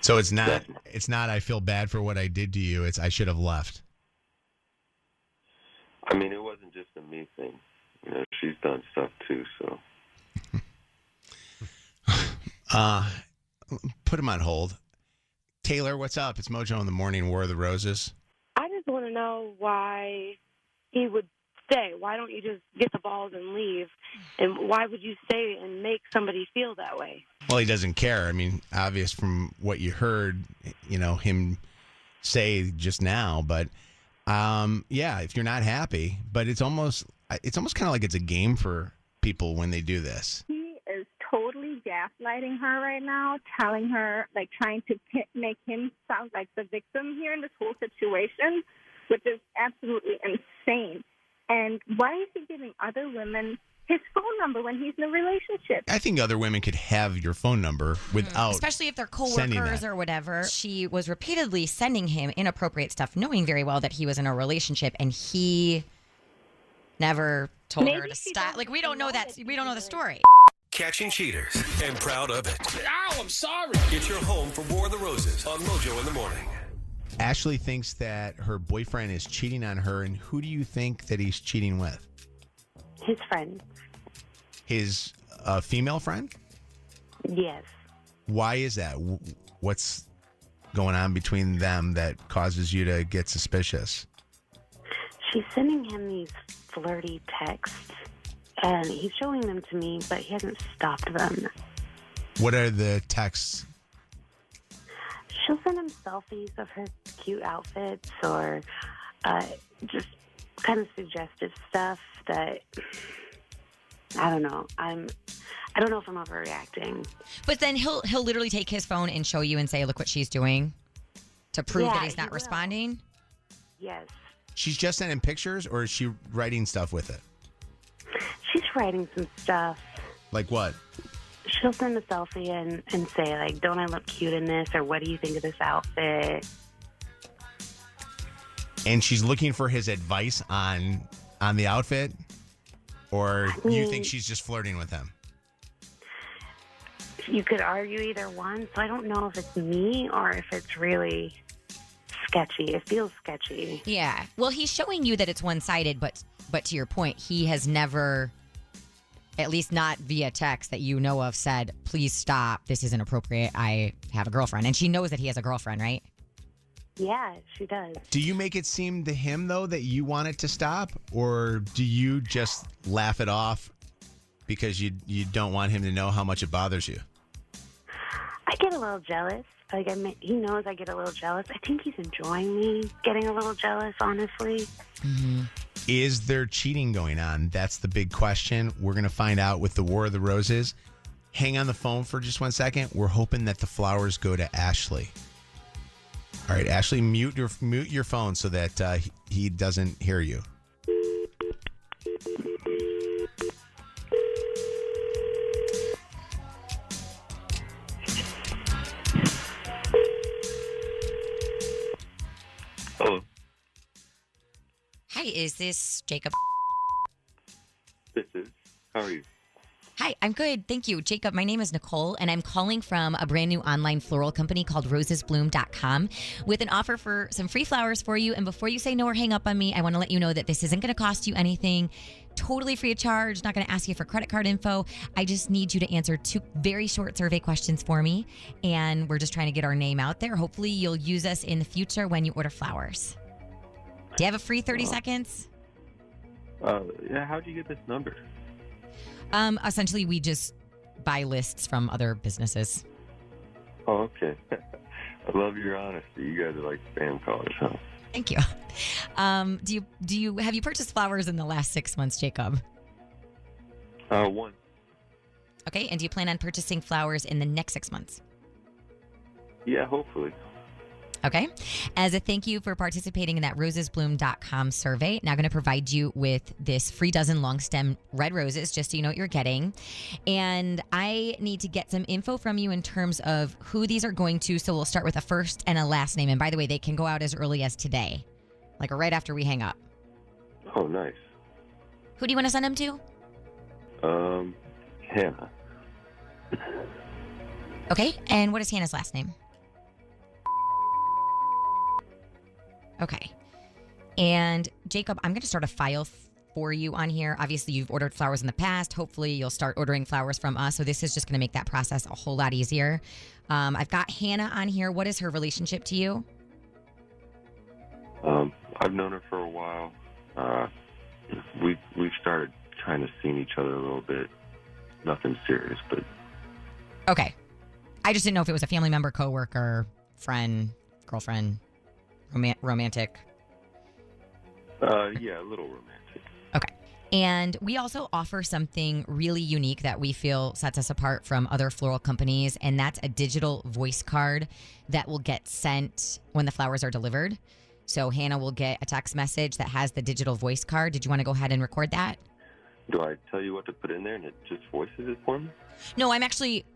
So it's not I feel bad for what I did to you. It's I should have left. I mean, it wasn't just a me thing. You know, she's done stuff too, so. Put him on hold. Taylor, what's up? It's Mojo in the Morning, War of the Roses. I just want to know why he would stay. Why don't you just get the balls and leave? And why would you stay and make somebody feel that way? Well, he doesn't care. I mean, obvious from what you heard, him say just now. But, yeah, if you're not happy. But it's almost kind of like it's a game for people when they do this. He is totally gaslighting her right now, telling her, like, trying to make him sound like the victim here in this whole situation, which is absolutely insane. And why is he giving other women his phone number when he's in a relationship? I think other women could have your phone number without especially if they're coworkers or whatever. She was repeatedly sending him inappropriate stuff, knowing very well that he was in a relationship, and he never told her to stop. Like, we don't know that. We don't know the story. Catching cheaters and proud of it. Ow, I'm sorry. It's your home for War of the Roses on Mojo in the Morning. Ashlee thinks that her boyfriend is cheating on her, and who do you think that he's cheating with? His friend. His female friend? Yes. Why is that? What's going on between them that causes you to get suspicious? She's sending him these flirty texts, and he's showing them to me, but he hasn't stopped them. What are the texts? She'll send him selfies of her cute outfits or just kind of suggestive stuff that, I don't know. I don't know if I'm overreacting. But then he'll literally take his phone and show you and say, look what she's doing, to prove that he's not responding? Yes. She's just sending pictures, or is she writing stuff with it? She's writing some stuff. Like what? She'll send a selfie and say, like, don't I look cute in this? Or what do you think of this outfit? And she's looking for his advice on the outfit? Or you think she's just flirting with him? You could argue either one. So I don't know if it's me or if it's really sketchy. It feels sketchy. Yeah. Well, he's showing you that it's one-sided, but to your point, he has never, at least not via text that you know of, said, please stop. This isn't appropriate. I have a girlfriend. And she knows that he has a girlfriend, right? Yeah, she does. Do you make it seem to him, though, that you want it to stop? Or do you just laugh it off because you don't want him to know how much it bothers you? I get a little jealous. Like, he knows I get a little jealous. I think he's enjoying me getting a little jealous, honestly. Mm-hmm. Is there cheating going on? That's the big question. We're going to find out with the War of the Roses. Hang on the phone for just 1 second. We're hoping that the flowers go to Ashlee. All right, Ashlee, mute your phone so that he doesn't hear you. Hello. Hi, is this Jacob? This is. How are you? Hi, I'm good. Thank you. Jacob, my name is Nicole, and I'm calling from a brand new online floral company called rosesbloom.com with an offer for some free flowers for you. And before you say no or hang up on me, I want to let you know that this isn't going to cost you anything. Totally free of charge. Not going to ask you for credit card info. I just need you to answer 2 very short survey questions for me. And we're just trying to get our name out there. Hopefully you'll use us in the future when you order flowers. Do you have a free 30 seconds? Yeah, how'd you get this number? Essentially, we just buy lists from other businesses. Oh, okay. I love your honesty. You guys are like spam callers, huh? Thank you. Have you purchased flowers in the last 6 months, Jacob? One. Okay, and do you plan on purchasing flowers in the next 6 months? Yeah, hopefully. Okay. As a thank you for participating in that rosesbloom.com survey, now going to provide you with this free dozen long stem red roses, just so you know what you're getting. And I need to get some info from you in terms of who these are going to. So we'll start with a first and a last name. And by the way, they can go out as early as today, like right after we hang up. Oh, nice. Who do you want to send them to? Hannah. Okay. And what is Hannah's last name? Okay. And Jacob, I'm going to start a file for you on here. Obviously, you've ordered flowers in the past. Hopefully, you'll start ordering flowers from us. So this is just going to make that process a whole lot easier. I've got Hannah on here. What is her relationship to you? I've known her for a while. We've started kind of seeing each other a little bit. Nothing serious, but Okay. I just didn't know if it was a family member, coworker, friend, girlfriend, romantic. yeah, a little romantic. Okay. And we also offer something really unique that we feel sets us apart from other floral companies, and that's a digital voice card that will get sent when the flowers are delivered. So Hannah will get a text message that has the digital voice card. Did you want to go ahead and record that? Do I tell you what to put in there and it just voices it for me? No,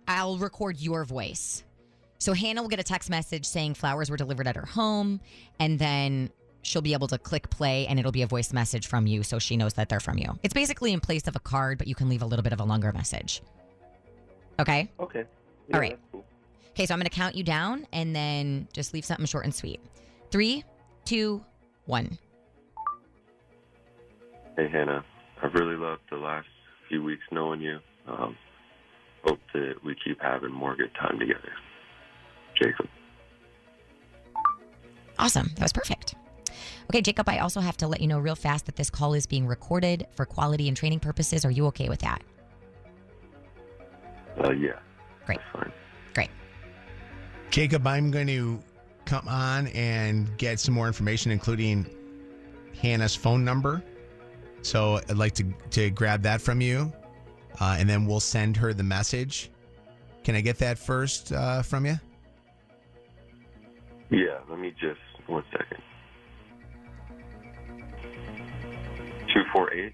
I'll record your voice. So Hannah will get a text message saying flowers were delivered at her home, and then she'll be able to click play and it'll be a voice message from you so she knows that they're from you. It's basically in place of a card, but you can leave a little bit of a longer message. Okay? Okay. Yeah, All right. That's cool. Okay, so I'm going to count you down and then just leave something short and sweet. 3, 2, 1. Hey, Hannah. I've really loved the last few weeks knowing you. Hope that we keep having more good time together. Jacob. Awesome. That was perfect. Okay, Jacob, I also have to let you know real fast that this call is being recorded for quality and training purposes. Are you okay with that? Yeah. Great. That's fine. Great. Jacob, I'm going to come on and get some more information, including Hannah's phone number. So I'd like to grab that from you, and then we'll send her the message. Can I get that first from you? Yeah, let me just, 1 second. 248.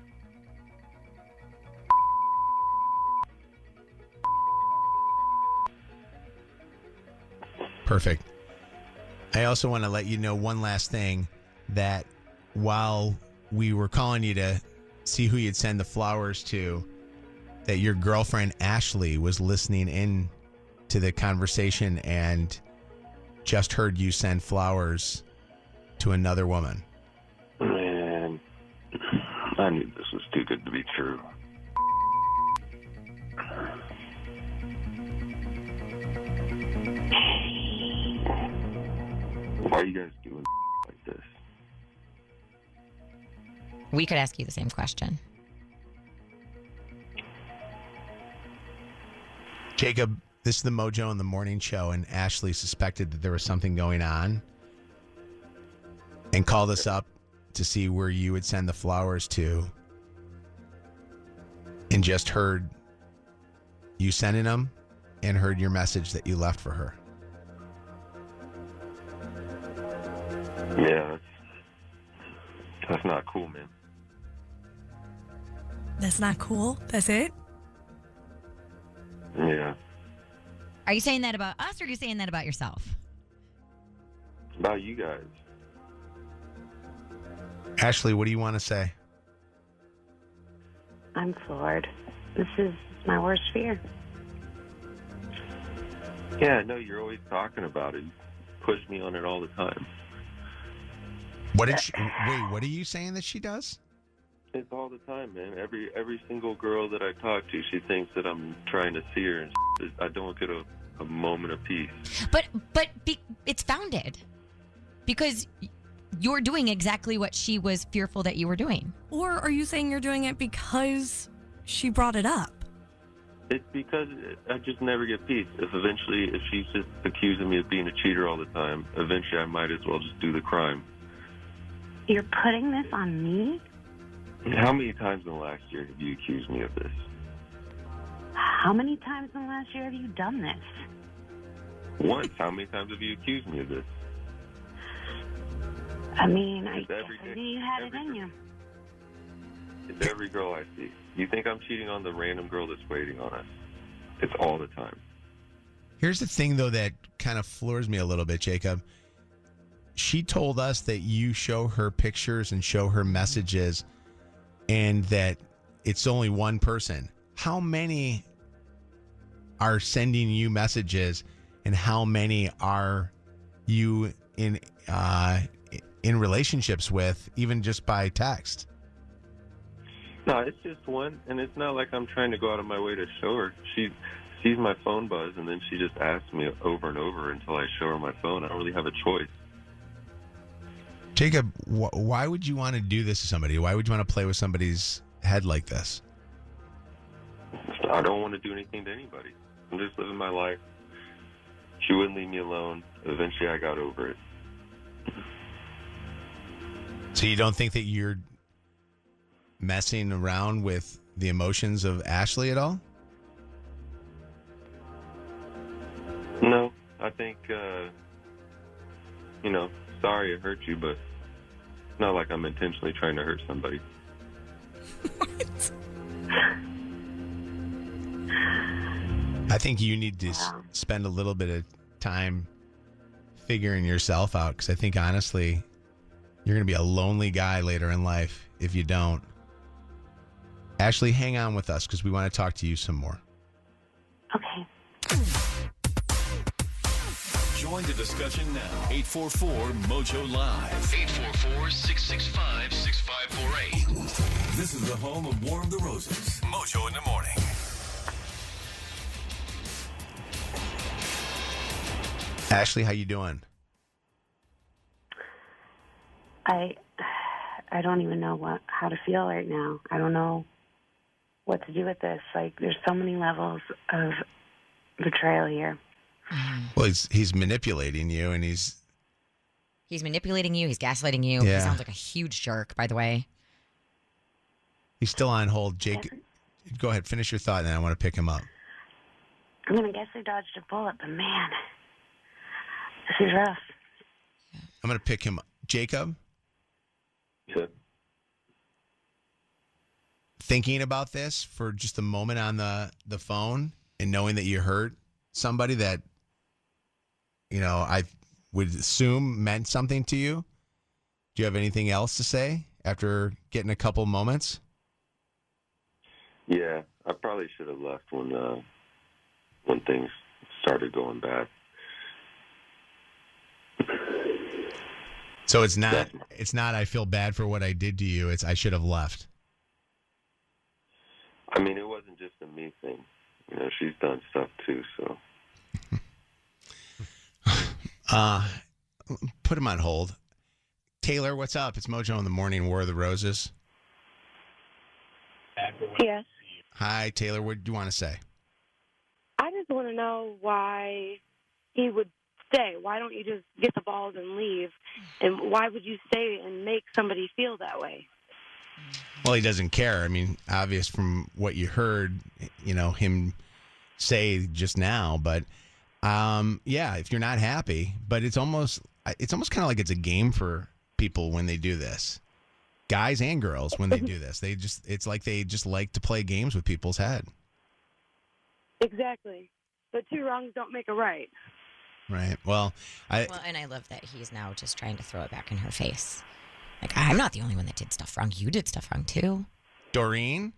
Perfect. I also want to let you know one last thing, that while we were calling you to see who you'd send the flowers to, that your girlfriend Ashlee was listening in to the conversation and just heard you send flowers to another woman. Man, I knew this was too good to be true. Why are you guys doing like this? We could ask you the same question. Jacob, this is the Mojo in the Morning Show, and Ashlee suspected that there was something going on and called us up to see where you would send the flowers to, and just heard you sending them and heard your message that you left for her. Yeah, that's not cool, man. That's not cool. That's it? Yeah. Are you saying that about us, or are you saying that about yourself? About you guys. Ashlee, what do you want to say? I'm floored. This is my worst fear. Yeah, I know you're always talking about it. You push me on it all the time. What did she, wait, what are you saying that she does? It's all the time, man. Every single girl that I talk to, she thinks that I'm trying to see her, and I don't get a moment of peace. But it's founded because you're doing exactly what she was fearful that you were doing. Or are you saying you're doing it because she brought it up? It's because I just never get peace. If she's just accusing me of being a cheater all the time, eventually I might as well just do the crime. You're putting this on me? How many times in the last year have you accused me of this? How many times in the last year have you done this? Once. How many times have you accused me of this? I mean, I It's guess every I day. knew you had it in you. It's every girl I see. You think I'm cheating on the random girl that's waiting on us? It's all the time. Here's the thing, though, that kind of floors me a little bit, Jacob. She told us that you show her pictures and show her messages and that it's only one person. How many are sending you messages, and how many are you in relationships with, even just by text. No, it's just one, and it's not like I'm trying to go out of my way to show her. She sees my phone buzz, and then she just asks me over and over until I show her my phone. I don't really have a choice. Jacob, why would you want to do this to somebody? Why would you want to play with somebody's head like this? I don't want to do anything to anybody. I'm just living my life. She wouldn't leave me alone. Eventually, I got over it. So you don't think that you're messing around with the emotions of Ashlee at all? No, I think, sorry it hurt you, but it's not like I'm intentionally trying to hurt somebody. I think you need to spend a little bit of time figuring yourself out, because I think, honestly, you're going to be a lonely guy later in life if you don't. Ashlee, hang on with us because we want to talk to you some more. Okay. Join the discussion now. 844-MOJO Live. 844-665-6548. This is the home of War of the Roses. Mojo in the morning. Ashlee, how you doing? I don't even know how to feel right now. I don't know what to do with this. Like, there's so many levels of betrayal here. Well, he's manipulating you, and he's manipulating you. He's gaslighting you. Yeah. He sounds like a huge jerk, by the way. He's still on hold. Jake, go ahead. Finish your thought, and then I want to pick him up. I mean, I guess I dodged a bullet, but man, this is rough. I'm going to pick him up. Jacob? Yeah. Thinking about this for just a moment on the phone and knowing that you hurt somebody that, I would assume meant something to you. Do you have anything else to say after getting a couple moments? Yeah, I probably should have left when things started going bad. So it's not I feel bad for what I did to you. It's I should have left. I mean, it wasn't just a me thing. She's done stuff too, so. Put him on hold. Taylor, what's up? It's Mojo in the Morning, War of the Roses. Yes. Hi, Taylor. What do you want to say? I just want to know why he would stay. Why don't you just get the balls and leave? And why would you stay and make somebody feel that way? Well, he doesn't care. I mean, obvious from what you heard, him say just now. But, if you're not happy, but it's almost kind of like it's a game for people when they do this. Guys and girls, when they do this, it's like they just like to play games with people's head. Exactly. But two wrongs don't make a right. Right. Well, and I love that he's now just trying to throw it back in her face. Like, I'm not the only one that did stuff wrong. You did stuff wrong, too. Doreen?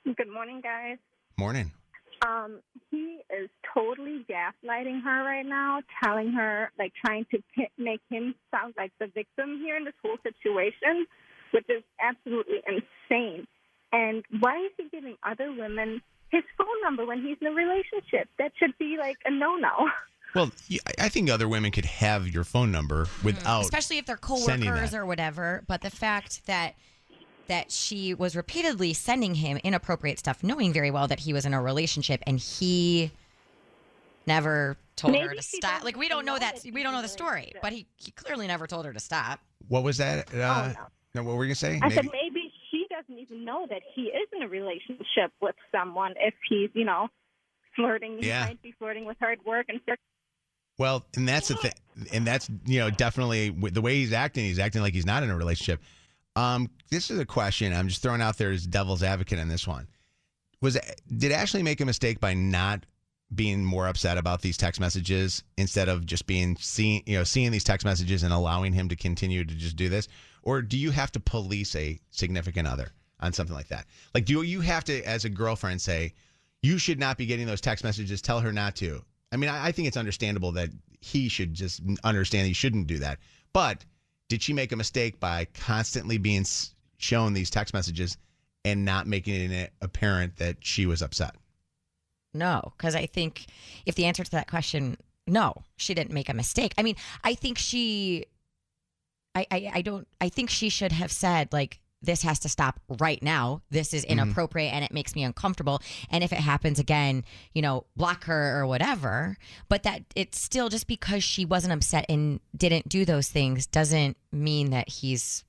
Good morning, guys. Morning. He is totally gaslighting her right now, telling her, trying to make him sound like the victim here in this whole situation, which is absolutely insane. And why is he giving other women his phone number when he's in a relationship? That should be a no-no. Well, I think other women could have your phone number without especially if they're coworkers or whatever. But the fact that she was repeatedly sending him inappropriate stuff, knowing very well that he was in a relationship, and he never told her to stop. We don't know that. We don't know the story, but he clearly never told her to stop. What was that? No. What were you going to say? I said maybe she doesn't even know that he is in a relationship with someone if he's, flirting. He might be flirting with her at work and stuff. Well, and that's the thing. And that's, definitely the way he's acting like he's not in a relationship. This is a question I'm just throwing out there as devil's advocate on this one. Did Ashlee make a mistake by not being more upset about these text messages instead of just seeing these text messages and allowing him to continue to just do this? Or do you have to police a significant other on something like that? Do you have to, as a girlfriend, say, you should not be getting those text messages, tell her not to? I mean, I think it's understandable that he should just understand he shouldn't do that. But did she make a mistake by constantly being shown these text messages and not making it apparent that she was upset? No, because I think if the answer to that question, no, she didn't make a mistake. I mean, I think I think she should have said, like, this has to stop right now. This is inappropriate and it makes me uncomfortable. And if it happens again, block her or whatever. But that it's still, just because she wasn't upset and didn't do those things doesn't mean that he's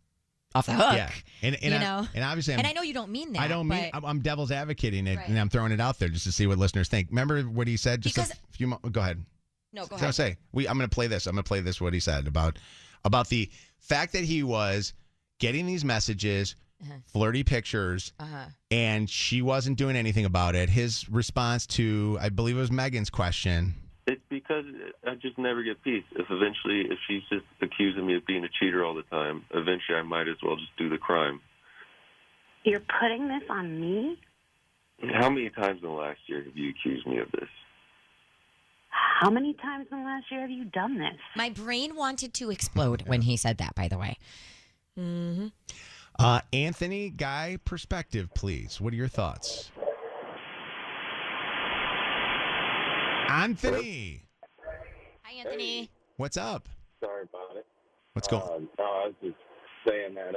off the hook. Yeah. And obviously, and I know you don't mean that. I don't mean, I'm devil's advocating it, and I'm throwing it out there just to see what listeners think. Remember what he said just a few months? Go ahead. No, go ahead. I'm going to play this. I'm going to play this, what he said about the fact that he was getting these messages, flirty pictures, and she wasn't doing anything about it. His response to, I believe it was Megan's question. It's because I just never get peace. If she's just accusing me of being a cheater all the time, eventually I might as well just do the crime. You're putting this on me? How many times in the last year have you accused me of this? How many times in the last year have you done this? My brain wanted to explode when he said that, by the way. Mm-hmm. Anthony, guy perspective, please. What are your thoughts? Anthony. Hi, Anthony. Hey. What's up? Sorry about it. What's going on? No, I was just saying that,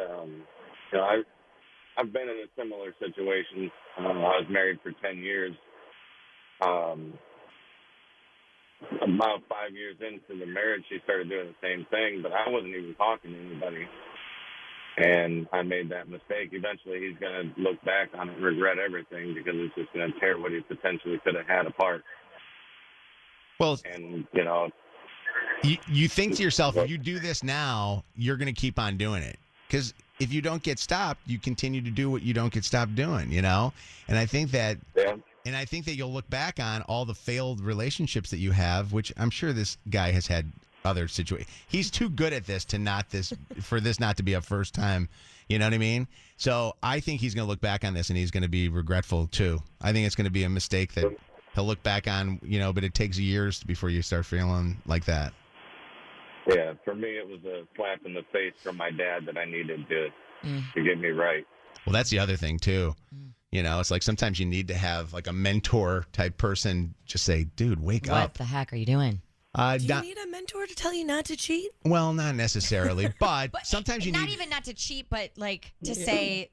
I've been in a similar situation. I was married for 10 years. About 5 years into the marriage, she started doing the same thing, but I wasn't even talking to anybody. And I made that mistake. Eventually, he's going to look back on it and regret everything, because it's just going to tear what he potentially could have had apart. Well, and, you think to yourself, if you do this now, you're going to keep on doing it. Because if you don't get stopped, you continue to do what you don't get stopped doing, And I think that... Yeah. And I think that you'll look back on all the failed relationships that you have, which I'm sure this guy has had other situations. He's too good at this for this not to be a first time. You know what I mean? So I think he's going to look back on this and he's going to be regretful too. I think it's going to be a mistake that he'll look back on, but it takes years before you start feeling like that. Yeah, for me, it was a slap in the face from my dad that I needed to get me right. Well, that's the other thing too. It's like sometimes you need to have like a mentor type person just say, dude, wake up. What the heck are you doing? Do you need a mentor to tell you not to cheat? Well, not necessarily, but sometimes you need... Not even not to cheat, but like to say,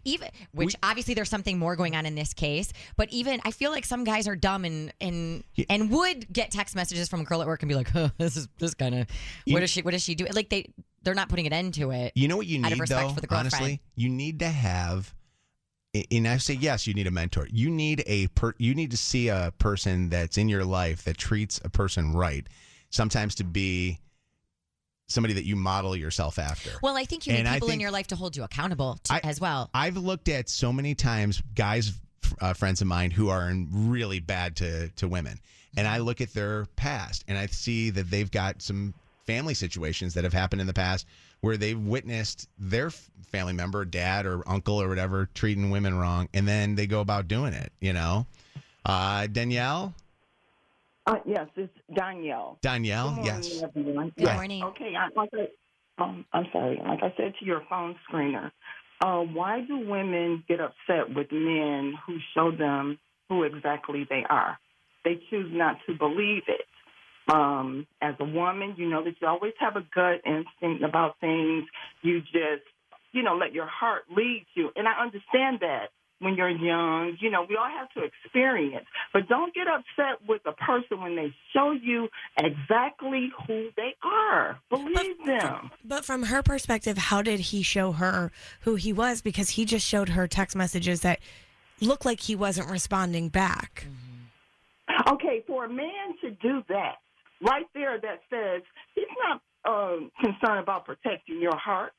even, which obviously there's something more going on in this case, but even I feel like some guys are dumb and would get text messages from a girl at work and be like, this kind of, what does she do? Like they're not putting an end to it. You know what you need, out of respect though, for the girlfriend. honestly? You need to have... And I say, yes, you need a mentor. You need you need to see a person that's in your life that treats a person right. Sometimes to be somebody that you model yourself after. Well, I think you need people in your life to hold you accountable as well. I've looked at so many times guys, friends of mine, who are really bad to women. And I look at their past and I see that they've got some family situations that have happened in the past where they've witnessed their family member, dad or uncle or whatever, treating women wrong, and then they go about doing it, Danielle? Yes, it's Danielle. Danielle, Good morning, yes. everyone. Good morning. Okay, I'm sorry. Like I said to your phone screener, why do women get upset with men who show them who exactly they are? They choose not to believe it. As a woman, you know that you always have a gut instinct about things. You just, let your heart lead you. And I understand that when you're young, we all have to experience. But don't get upset with a person when they show you exactly who they are. Believe them. But from her perspective, how did he show her who he was? Because he just showed her text messages that looked like he wasn't responding back. Okay, for a man to do that, right there, that says he's not concerned about protecting your heart,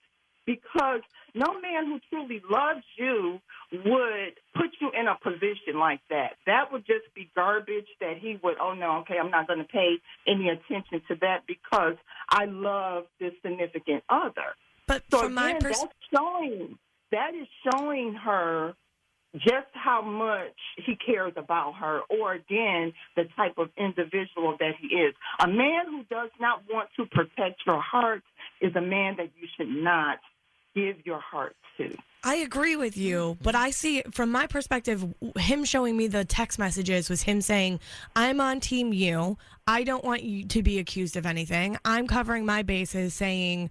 because no man who truly loves you would put you in a position like that. That would just be garbage that he would, I'm not going to pay any attention to that because I love this significant other. But so from my perspective, that is showing her just how much he cares about her, or again, the type of individual that he is. A man who does not want to protect your heart is a man that you should not give your heart to. I agree with you, but I see from my perspective, him showing me the text messages was him saying, I'm on team you. I don't want you to be accused of anything. I'm covering my bases saying,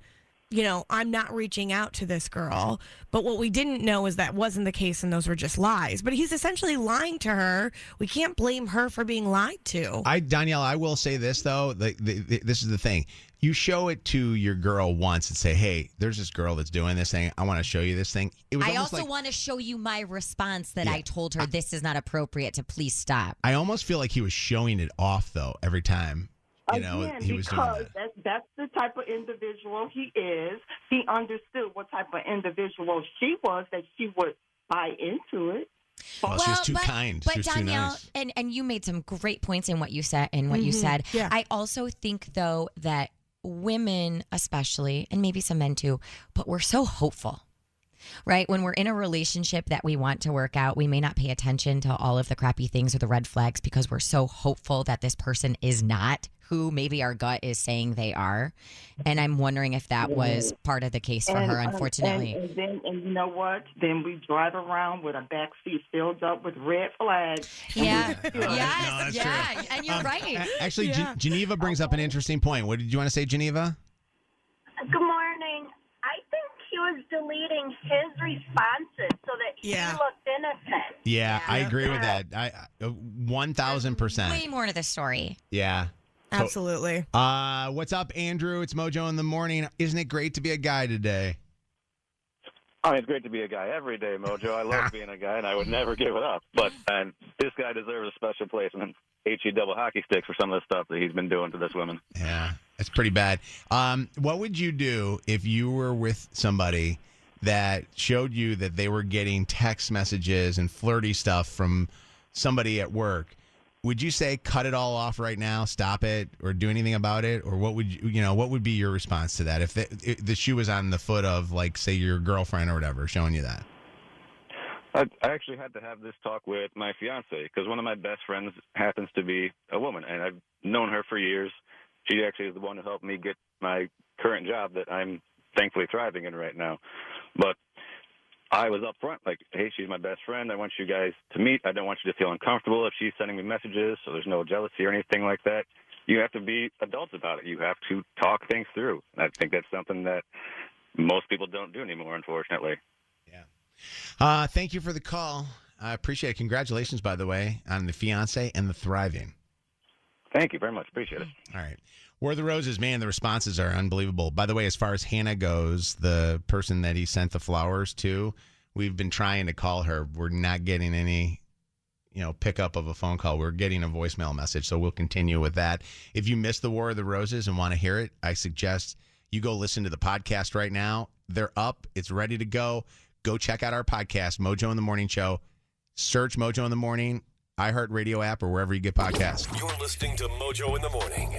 you know, I'm not reaching out to this girl. But what we didn't know is that wasn't the case and those were just lies. But he's essentially lying to her. We can't blame her for being lied to. Danielle, I will say this, though. This is the thing. You show it to your girl once and say, hey, there's this girl that's doing this thing. I want to show you this thing. I also want to show you my response that I told her this is not appropriate to please stop. I almost feel like he was showing it off, though, every time. You know, Again, he was doing that. That's the type of individual he is. He understood what type of individual she was, that she would buy into it. Well, she was too kind. But she was Danielle, too nice. and you made some great points in what you said. You said. Yeah. I also think, though, that women, especially, and maybe some men too, but we're so hopeful. Right? When we're in a relationship that we want to work out, we may not pay attention to all of the crappy things or the red flags because we're so hopeful that this person is not who maybe our gut is saying they are. And I'm wondering if that was part of the case for her, unfortunately. And you know what? Then we drive around with a backseat filled up with red flags. Yeah. Yes. Yeah. And you're right. Actually, Geneva brings up an interesting point. What did you want to say, Geneva? Good morning. I think he was deleting his responses so that he looked innocent. Yeah, I agree with that. 1,000%. Way more to the story. Yeah. Absolutely. What's up, Andrew? It's Mojo in the morning. Isn't it great to be a guy today? Oh, it's great to be a guy every day, Mojo. I love being a guy, and I would never give it up. But this guy deserves a special place and HE double hockey sticks for some of the stuff that he's been doing to this woman. Yeah, that's pretty bad. What would you do if you were with somebody that showed you that they were getting text messages and flirty stuff from somebody at work? Would you say cut it all off right now, stop it, or do anything about it? Or what would what would be your response to that if the shoe was on the foot of, like, say, your girlfriend or whatever showing you that? I actually had to have this talk with my fiance because one of my best friends happens to be a woman, and I've known her for years. She actually is the one who helped me get my current job that I'm thankfully thriving in right now. But I was upfront, like, hey, she's my best friend. I want you guys to meet. I don't want you to feel uncomfortable if she's sending me messages, so there's no jealousy or anything like that. You have to be adults about it. You have to talk things through. And I think that's something that most people don't do anymore, unfortunately. Yeah. Thank you for the call. I appreciate it. Congratulations, by the way, on the fiance and the thriving. Thank you very much. Appreciate it. All right. War of the Roses, man, the responses are unbelievable. By the way, as far as Hannah goes, the person that he sent the flowers to, we've been trying to call her. We're not getting any, pickup of a phone call. We're getting a voicemail message, so we'll continue with that. If you missed the War of the Roses and want to hear it, I suggest you go listen to the podcast right now. They're up. It's ready to go. Go check out our podcast, Mojo in the Morning Show. Search Mojo in the Morning, iHeartRadio app, or wherever you get podcasts. You're listening to Mojo in the Morning.